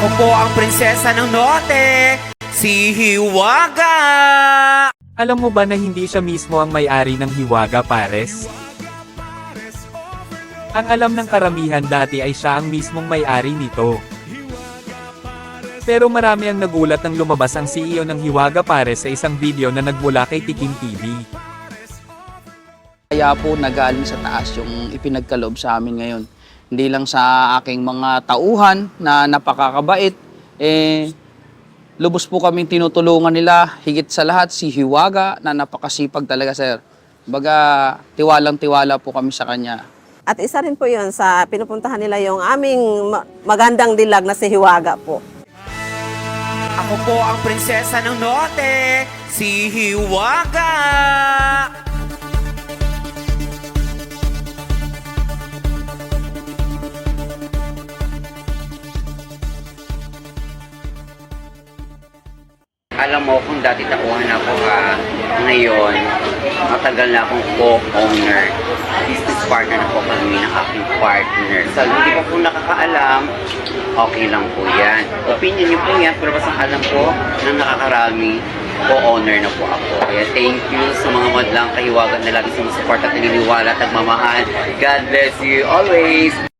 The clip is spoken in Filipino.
Ako po ang prinsesa ng Norte, si Hiwaga! Alam mo ba na hindi siya mismo ang may-ari ng Hiwaga Pares? Ang alam ng karamihan dati ay siya ang mismong may-ari nito. Pero marami ang nagulat nang lumabas ang CEO ng Hiwaga Pares sa isang video na nagmula kay Tikim TV. Kaya po nagaling sa taas yung ipinagkaloob sa amin ngayon. Hindi lang sa aking mga tauhan na napakakabait, lubos po kaming tinutulungan nila, higit sa lahat si Hiwaga na napakasipag talaga, sir. Baga, tiwalang-tiwala po kami sa kanya. At isa rin po yun sa pinupuntahan nila yung aming magandang dilag na si Hiwaga po. Ako po ang prinsesa ng Norte, si Hiwaga! Alam mo kung dati tauhan ako ngayon, matagal na akong co-owner. Business partner na po kami ng aking partner. So, hindi ko po nakakaalam, okay lang po yan. Opinion niyo po yan, pero basta alam ko na nakakarami, co-owner na po ako. Kaya thank you sa mga madlang kahiwagan na lagi sumusupport at naniniwala at nagmamahal. God bless you always!